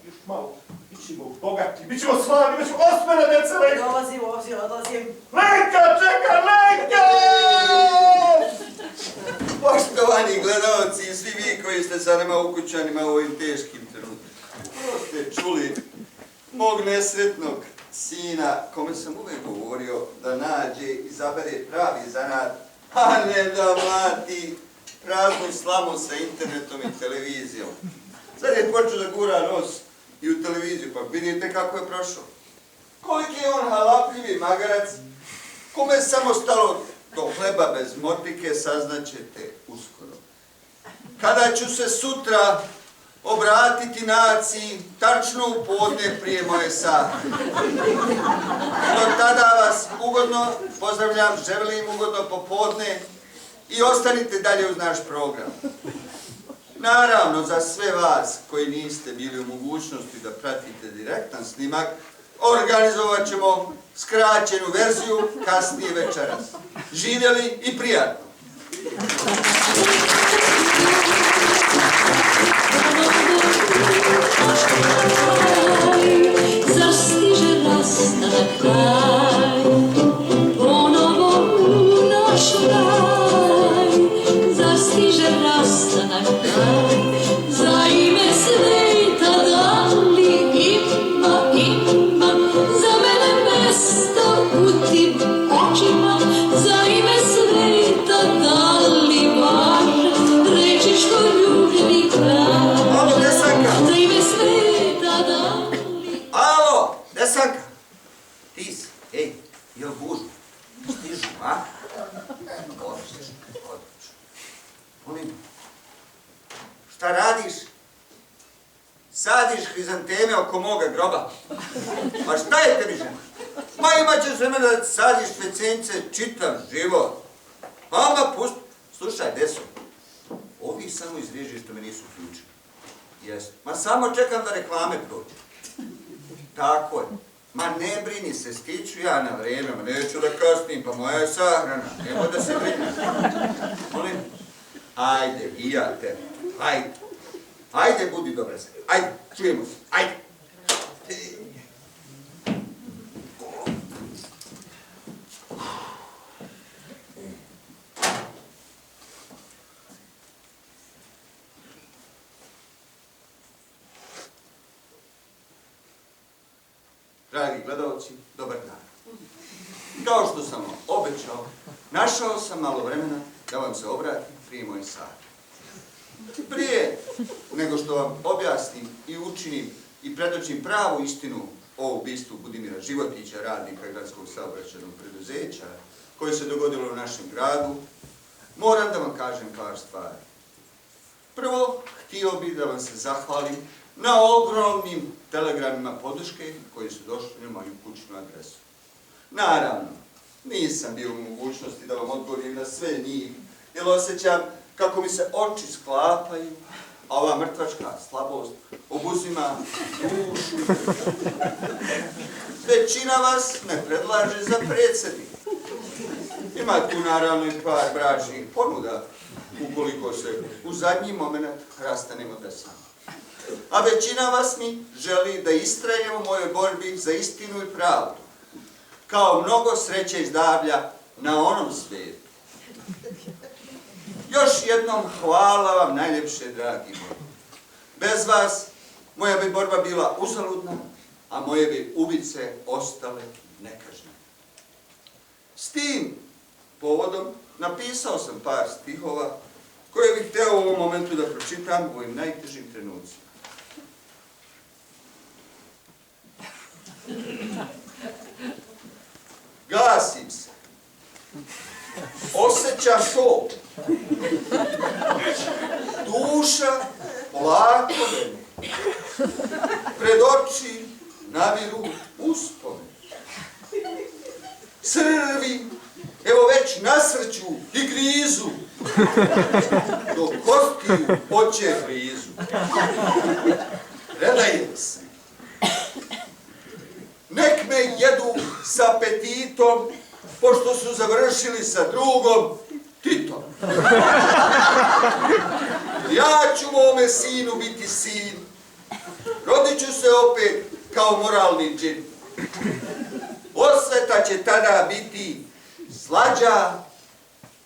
još malo, bit ćemo bogati, bit ćemo slavni, bit ćemo osmena djeca, Lenka! Dolazim, odlazim. Lenka, čeka, Lenka! Poštovani gledalci i svi vi koji ste sa nama ukućanima u ovim teškim trenutima. Ovo ste čuli mog nesretnog sina, kome sam uvijek govorio da nađe i izabere pravi zanat, a ne da mlati praznu slamu sa internetom i televizijom. Sad je počeo da gura nos i u televiziju, pa vidite kako je prošao. Koliki je on halapljivi magarac, kome je samo stalo do hleba bez motike, saznaćete uskoro. Kada ću se sutra obratiti naciji, tačno u podne prije moje sate. Do tada vas ugodno pozdravljam, želim ugodno popodne i ostanite dalje uz naš program. Naravno, za sve vas koji niste bili u mogućnosti da pratite direktan snimak, organizovat ćemo skraćenu verziju kasnije večeras. Živjeli i prijatno! Zar stiže rastanak kraj, ponovo u naš raj? Zar stiže rastanak kraj, za ime sveta da li ima za mene mesto u tim očima? Za ime sveta da li važno reći što ljubi kraj? Alo, Desanka! Za ime sveta da li... Alo, Desanka! Ti si, ej, jel bužu? Stižu, a? Odlično, odlično. Molim, šta radiš? Sadiš hrizanteme oko moga groba. Pa šta je tebi, žena? Ma imat ćeš vremena da sadiš cvecence čitav život. Mama, pusti. Slušaj, Deso, ovi samo izriježi što me nisu ključili. Jesno. Ma samo čekam da reklame prođe. Tako je. Ma ne brini se, stiću ja na vrijeme, ma neću da kasnim, pa moja je sahrana. Nemo da se brini. Molim, ajde, i ja te, ajde. Ajde, budi dobra se. Ajde, čujemo se. Ajde. Dragi gledalci, dobar dan. Kao što sam vam obećao, našao sam malo vremena da vam se obratim prije moje sate. Prije nego što vam objasnim i učinim i predočim pravu istinu o ubistvu Budimira Životića, radnika gradskog saobraćajnog preduzeća, koje se dogodilo u našem gradu, moram da vam kažem par stvari. Prvo, htio bih da vam se zahvalim na ogromnim telegramima podrške koji su došli na moju kućnu adresu. Naravno, nisam bio u mogućnosti da vam odgovorim na sve njih, jer osjećam kako mi se oči sklapaju, a ova mrtvačka slabost obuzima dušu. Većina vas me predlaže za predsjednika. Ima tu naravno i par bračnih ponuda, ukoliko se u zadnji moment rastanemo da sam. A većina vas mi želi da istrajem u mojoj borbi za istinu i pravdu. Kao mnogo sreće i zdravlja na onom svijetu. Još jednom hvala vam najljepše, dragi moji. Bez vas moja bi borba bila uzaludna, a moje bi ubice ostale nekažnjene. S tim povodom napisao sam par stihova koje bih hteo u ovom momentu da pročitam u ovim najtežim trenucima. Gasim se. Osjećam to. Duša polako vene. Pred oči naviru uspomene. Crvi, evo već nasrću i grizu. Dok kostiju oče grizu. Predajem se. Nek me jedu s apetitom, pošto su završili sa drugom Titom. Ja ću mome sinu biti sin, rodit ću se opet kao moralni džin. Osveta će tada biti slađa,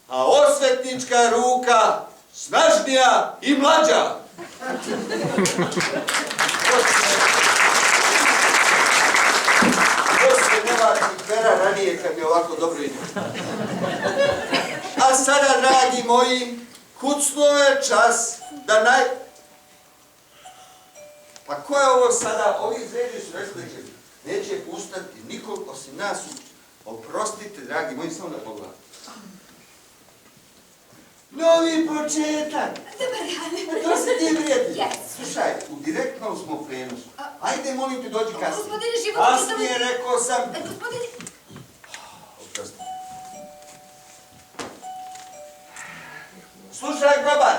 a osvetnička ruka snažnija i mlađa. Poslije nevažnih vera ranije kad mi ovako dobro ide. A sada, dragi moji, kucnuo je čas da Pa ko je ovo sada? Ovi izređeni su rekli da će neće pustati nikog osim nas. Oprostite, dragi moji, samo da pogledam. Novi početak! Dobar dan. To se ti prijatelji. Yes. Slušaj, u direktnom smo prenosu. Ajde, molim te, dođi kasnije. Gospodine Životiću, Kasnije, rekao sam. Gospodine... Oprosti. Slušaj, grobar,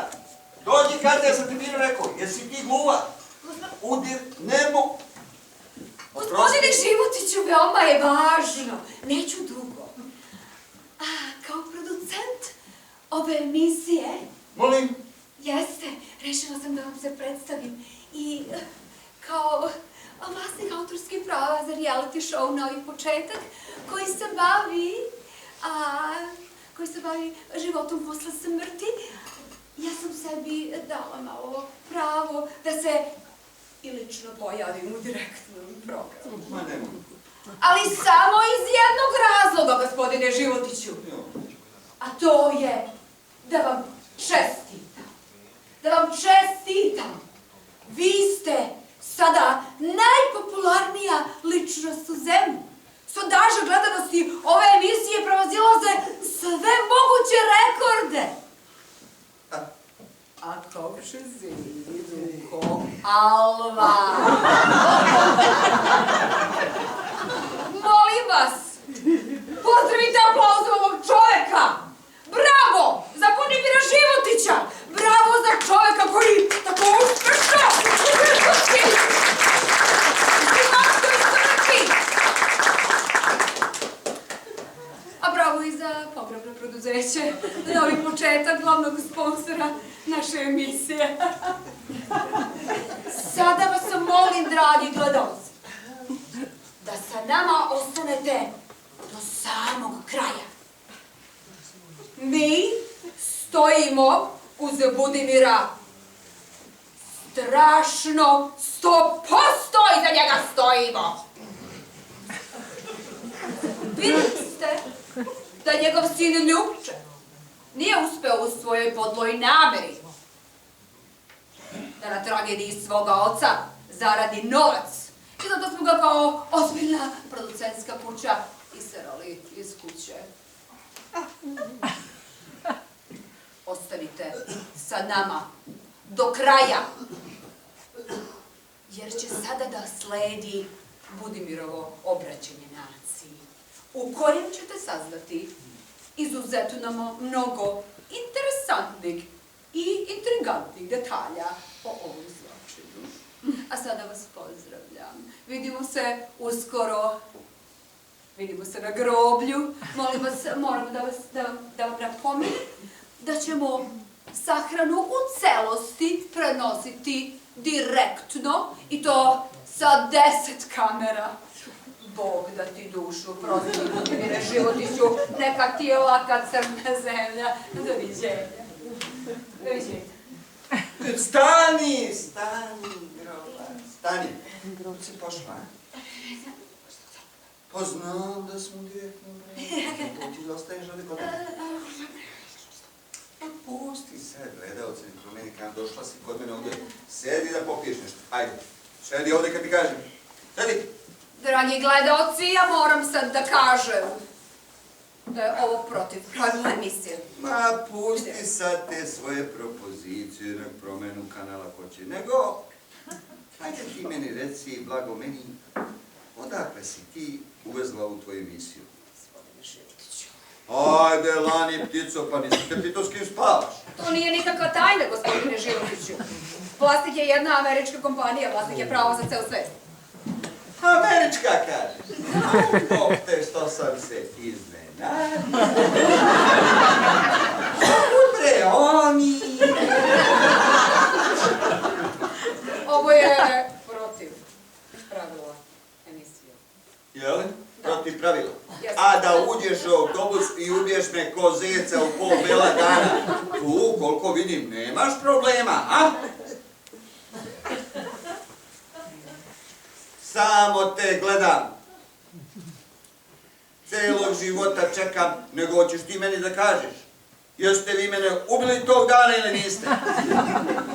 dođi kasnije, sam ti bilo rekao. Jesi ti gluva? Gospodine Životiću, veoma je važno. Neću dugo. Kao producent ove emisije... Molim? Jeste, rešila sam da vam se predstavim. I kao vlasnik autorskih prava za reality show Novi početak, koji se bavi životom posle smrti, ja sam sebi dala malo pravo da se i lično pojavim u direktnom programu. Ma ne mogu. Ali samo iz jednog razloga, gospodine Životiću. A to je da vam čestitam. Da vam čestitam. Vi ste sada najpopularnija ličnost u zemlji. Sondaže gledanosti ove emisije prevazilaze sve moguće rekorde. A kako će zidu ko Alva? Molim vas, pozdravite aplauzom ovog čoveka! Bravo za Budimira Životića! Bravo za čoveka koji tako uspešno uspešnosti zemaljskoj smrti! A bravo i za pogrebno preduzeće, Novi početak, glavnog sponsora naše emisije. Sada vas molim, dragi gledalci, da sa nama ostanete do samog kraja. Mi stojimo uz Budimira. Strašno 100% iza njega stojimo. Vidjeli ste da njegov sin Ljupče nije uspeo u svojoj podloj nameri da na tragediji svoga oca zaradi novac. I zato smo ga kao ozbiljna producentska kuća iserali iz kuće. Ostanite sa nama do kraja, jer će sada da sledi Budimirovo obraćanje naciji, u kojem ćete saznati izuzetno mnogo interesantnih i intrigantnih detalja o ovom zločinu. A sada vas pozdravljam. Vidimo se uskoro. Vidimo se na groblju. Molim vas, moram da vam napomenem da ćemo sahranu u celosti prenositi direktno i to sa 10 kamera. Bog da ti dušu prosti, Budimire Životiću, neka ti je laka crna zemlja. Doviđenja. Doviđenja. Stani, grobar, stani. Grob se pošla. Pa znam da smo direktno vremenu. Ti ostaješ ovdje kod mene. Pa pusti sad, gledalce, kod mene kam došla si kod mene ovdje. Sedi da popiješ nešto. Ajde, sedi ovdje kad ti kažem. Sedi. Dragi gledalci, ja moram sad da kažem da je ovo protiv pravila emisije. Ma pusti sad te svoje propozicije na promenu kanala ko će. Nego, ajde ti meni reci, blago meni, odakle si ti uvezla u tvoju emisiju? Gospodine Životiću. Ajde, lani ptico, pa nisi te pitao s kim spavaš. To nije nikakva tajna, gospodine Životiću. Vlasnik je jedna američka kompanija, vlasnik je pravo za ceo svet. Američka kažeš. Bog te što sam se iznenadio. Bre, oni. Ovo je protiv pravila emisije. Jel? Protiv pravila. Jesam. A da uđeš u autobus i ubiješ me ko zeca u pol bela dana, tu, koliko vidim, nemaš problema, a? Samo te gledam. Celog života čekam, nego hoćeš ti meni da kažeš. Jeste vi mene ubili tog dana ili niste?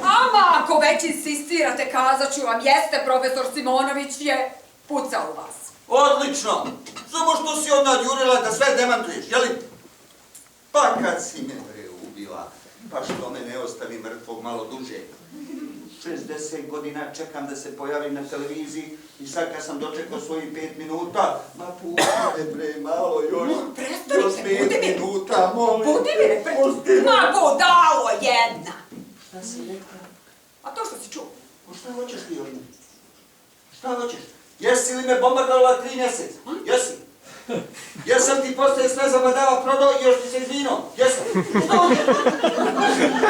Ama ako već insistirate, kazat ću vam, jeste, profesor Simonović je pucao u vas. Odlično! Samo što si odmah jurila da sve demantuješ, jeli? Pa kad si me bre ubila, pa što me ne ostavi mrtvog malo duže. 60 godina čekam da se pojavim na televiziji i sad kad sam dočekao svojih 5 minuta, ma pustite bre malo još, još 5 minuta, molim. Budimire, ma budalo jedna! Šta si rekla? A to što si čuo? Pa šta hoćeš ti od mene? Šta hoćeš? Jesi li me bombardovala 3 mjeseca? Jesi? Jesam ti postaje sve zabadava prodao i još ti se izvinuo? Jesam? Šta hoćeš?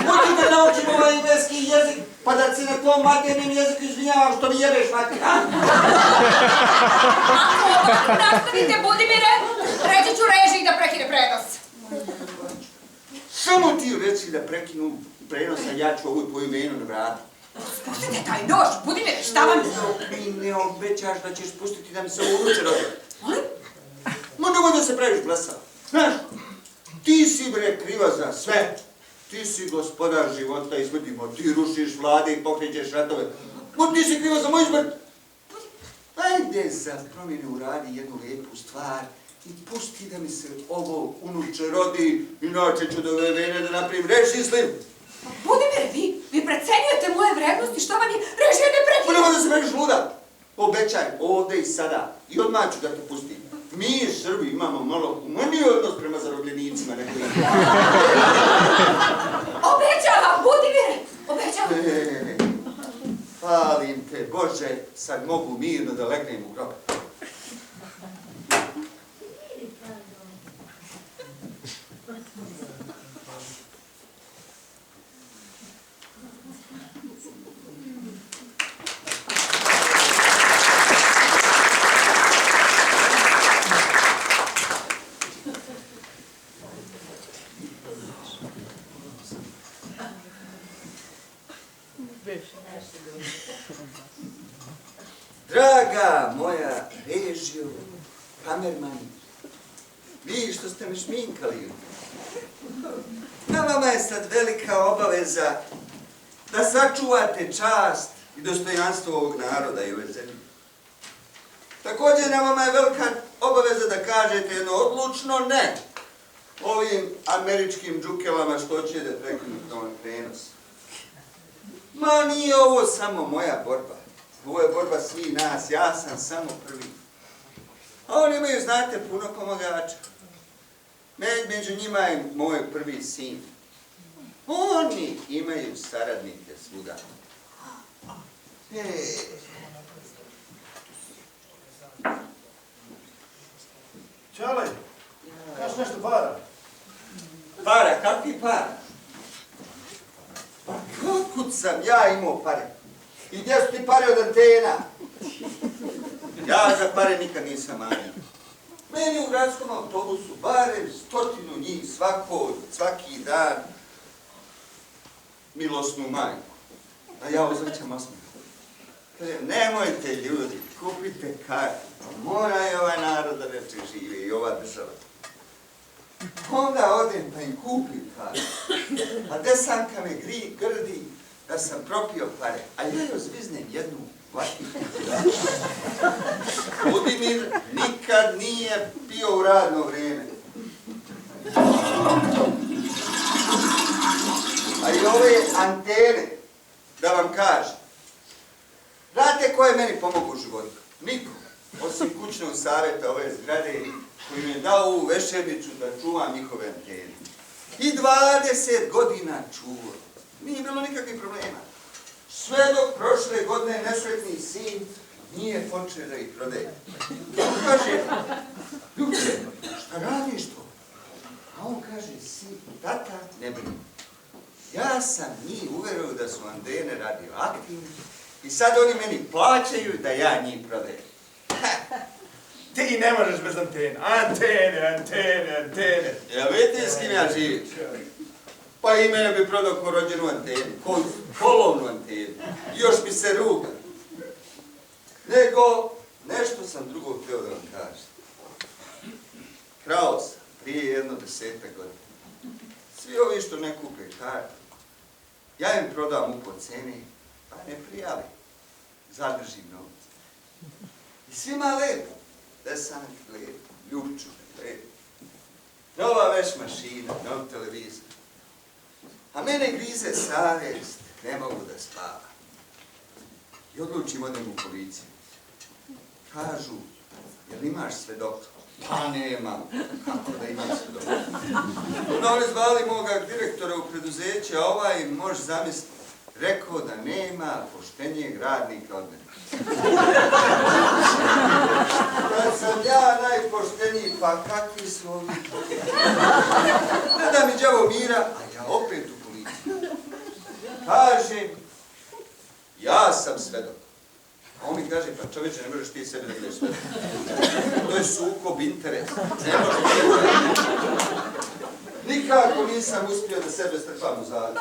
Hoću da naučim ovaj engleski jezik, pa da se na tvom maternim jeziku izvinjavam što mi jebeš mater, a? Ako ovako nastavite, Budimire, reći ću režiji da prekine prenos. Samo ti reci da prekinu prenos, a ja ću ovu tvoju venu na vrati. Spustite taj nož, Budimire, šta vam... Mi ne obećaš da ćeš pustiti da mi se ovo uruče rodio. Molim? Ma nemoj da se praviš blesao. Znaš, ti si bre kriva za sve. Ti si gospodar života i smrti, ti rušiš vlade i pokrećeš ratove. Ma ti si kriva za moju smrt. Ajde za promjene uradi jednu lijepu stvar i pusti da mi se ovo unuče rodi, inače ću do ove vene da napravim reši slim. Budimire, vi precenjujete moje vrednosti, što vam je režija ne Ma prekine? nemoj da se praviš luda. Obećaj, ovdje i sada. I odmah ću da te pustim. Mi, Srbi, imamo malo humaniji odnos prema zarobljenicima, neko ima. Obećavam, Budimire, obećavam. Hvalim te, Bože, sad mogu mirno da legnem u grob. Draga moja režio, kamermani, vi što ste me šminkali, na vama je sad velika obaveza da sačuvate čast i dostojanstvo ovog naroda i ove zemlje. Također na vama je velika obaveza da kažete jedno odlučno ne ovim američkim džukelama što će da prekinu ovaj prenos. Ma nije ovo samo moja borba. Ovo je borba svih nas, ja sam samo prvi. A oni imaju, znate, puno pomagača. Među njima je moj prvi sin. Oni imaju saradnike svuda. Čale, kaš nešto para? Para, kakvi para? Pa kako sam ja imao pare? I gdje su ti pare od antena? Ja za pare nikad nisam manio. Meni u gradskom autobusu barem 100 njih svaki dan milosnu majku. A ja uzvrćam osmeh. Kaže, nemojte ljudi, kupite kartu. Mora je ovaj narod da reče žive i ova država. Onda odem pa im kupim kartu. A desanka me grdi da sam propio pare, a ja joj zviznem jednu vatinu. Budimir nikad nije pio u radno vrijeme. A i ove antene, da vam kažem, znate ko je meni pomogao u životu? Niko, osim kućnog savjeta ove zgrade koji mi je dao ovu vešernicu da čuvam njihove antene. I 20 godina čuvao. Nije bilo nikakvih problema. Sve dok prošle godine nesretni sin nije počeo da ih prodaje. On kaže, Ljubče, šta radiš to? A on kaže, sin, tata, ne brini. Ja sam njih uverio da su antene radioaktivne I sad oni meni plaćaju da ja njih prodajem. Ti ne možeš bez antene. Antene. Ja vidite s kim ja živim? Pa i mene bi prodao ko rođenu antenu, polovnu antenu. I još mi se ruga. Nego, nešto sam drugo htio da vam kažem. Krao sam prije jedno 10 godina. Svi ovi što ne kupe kartu, ja im prodam u po ceni, pa ne prijavi. Zadržim novce. I svima lepo. Desank lepo, Ljubčuk lepo. Nova veš mašina, nov televizor. A mene grize savjest, ne mogu da spavam. I odlučim odem u policiju. Kažu, jel imaš svedoka? Pa nemam. Kako da imam svedoka? Onda oni zvali moga direktora u preduzeće, a ovaj, može zamisliti, rekao da nema poštenijeg radnika od mene. Kad sam ja najpošteniji, pa kakvi su ovi? Ne da mi đavo mira, a ja opet u policiju. Kažem, ja sam svedok. A on mi kaže, pa čovječe, ne možeš ti sebe da budeš svedok. To je sukob interesa. Ne možeš. Nikako nisam uspio da sebe strpam u zagradu.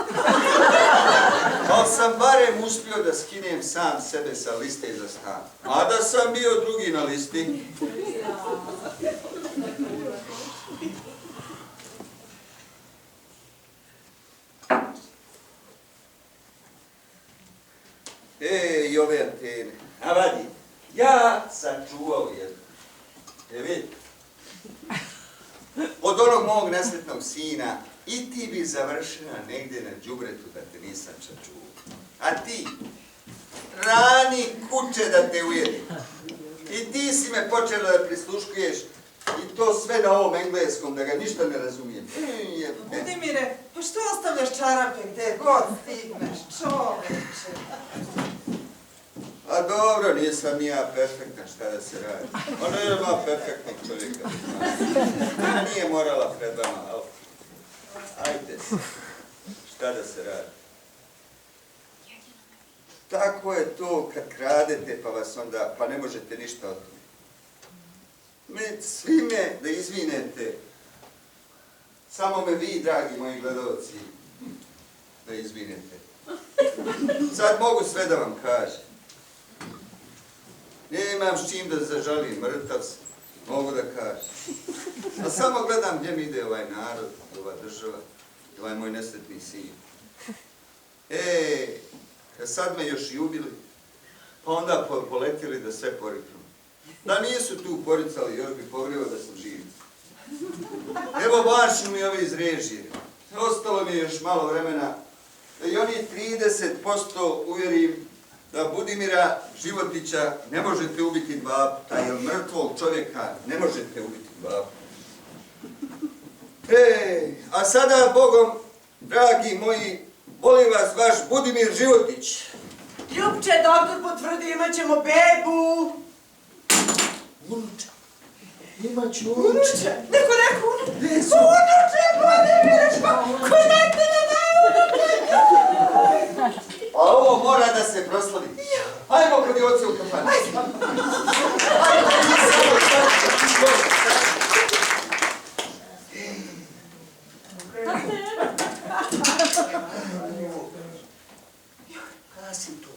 Ali sam barem uspio da skinem sam sebe sa liste za stan. Mada sam bio drugi na listi. I ove antene. A vadi, ja sam čuvao jednu. Vidite. Od onog mog nesretnog sina i ti bi završila negdje na đubretu da te nisam sačuvao. A ti, rani kuće da te ujedi. I ti si me počela da prisluškuješ i to sve na ovom engleskom, da ga ništa ne razumijem. Budimire, pa što ostavljaš čarape gdje god stigneš, čoveče? A dobro, nisam ja perfektna, šta da se radi. Ona je ima perfektnog čovjeka. Ona nije morala pred vama, ali ajde se, šta da se radi. Tako je to kad kradete pa vas onda, pa ne možete ništa od toga. Svi me da izvinete, samo me vi, dragi moji gledalci, da izvinete. Sad mogu sve da vam kažem. Nemam s čim da zažalim, mrtav sam, mogu da kažem. A samo gledam gdje mi ide ovaj narod, ova država, ovaj moj nesretni sin. Sad me još i ubili, pa onda poletili da sve poriknu. Da nisu tu poricali, još bi povrio da sam živ. Evo baš mi ovi iz režije. Ostalo mi je još malo vremena da i oni 30% uvjerim da Budimira Životića ne možete ubiti dva puta, jer mrtvog čovjeka ne možete ubiti dva puta. A sada, Bogom, dragi moji, volim vas vaš Budimir Životić. Ljubče, doktor potvrdi, imat ćemo bebu. Unuča. Imaću Unuče. Neko rekao unuče. Unuče, Budimire, kudaj te ne da unuče. A ovo mora da se proslavi. Hajmo kod je oce u kafanu. Kada si tu?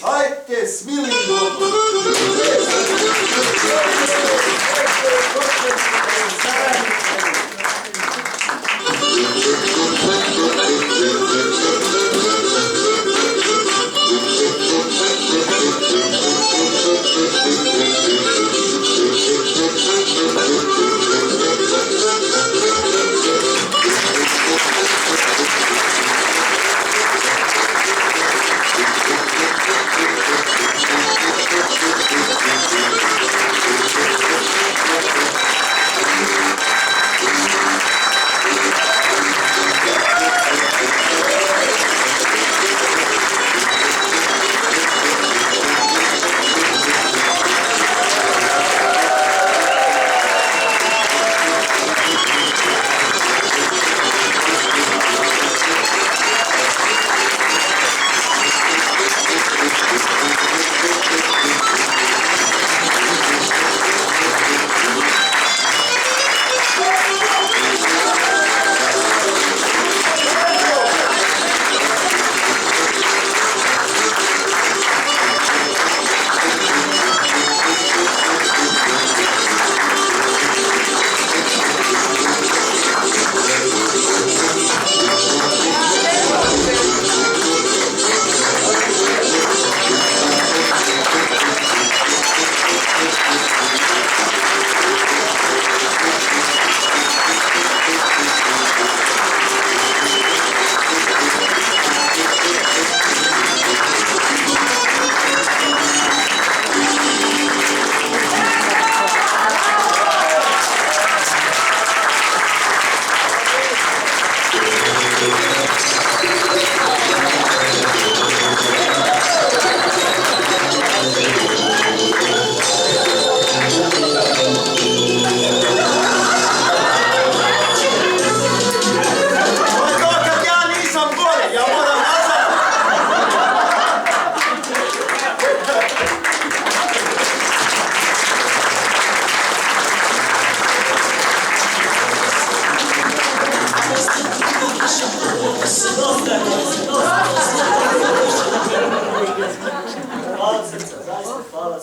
Hajte, smili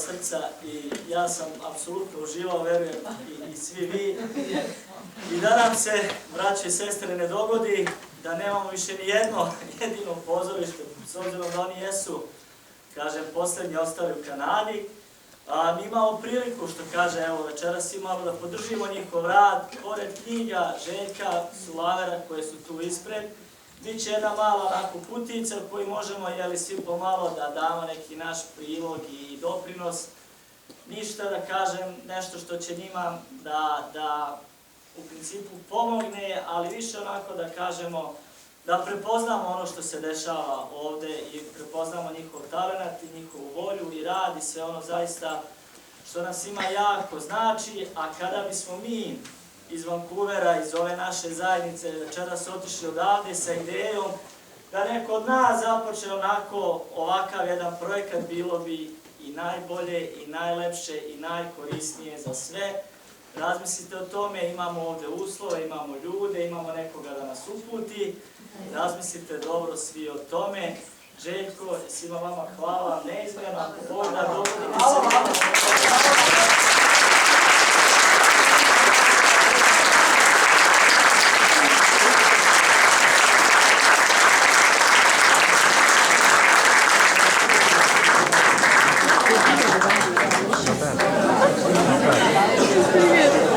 srca i ja sam apsolutno uživao, verujem i svi vi. I da nam se, braće i sestre, ne dogodi da nemamo više ni jedino pozorište, s obzirom da oni jesu, kažem, posljednji ostali u Kanadi. Mi imamo priliku, što kaže, evo, večeras imamo da podržimo njihov rad, pored knjiga Željka Sulavera koje su tu ispred. Biće jedna mala onako putica u kojoj možemo, jeli, svi pomalo da damo neki naš prilog i doprinos. Ništa da kažem, nešto što će njima da u principu pomogne, ali više onako da kažemo, da prepoznamo ono što se dešava ovde i prepoznamo njihov talent i njihovu volju i rad i sve ono zaista što nas ima jako znači, a kada bismo mi iz Vancouvera, iz ove naše zajednice večeras otišli odavde sa idejom da neko od nas započne onako ovakav jedan projekat, bilo bi i najbolje i najlepše i najkorisnije za sve. Razmislite o tome, imamo ovde uslove, imamo ljude, imamo nekoga da nas uputi. Razmislite dobro svi o tome. Željko, svima vama hvala, neizmjerno, ako Bog da dogodite se. Привет.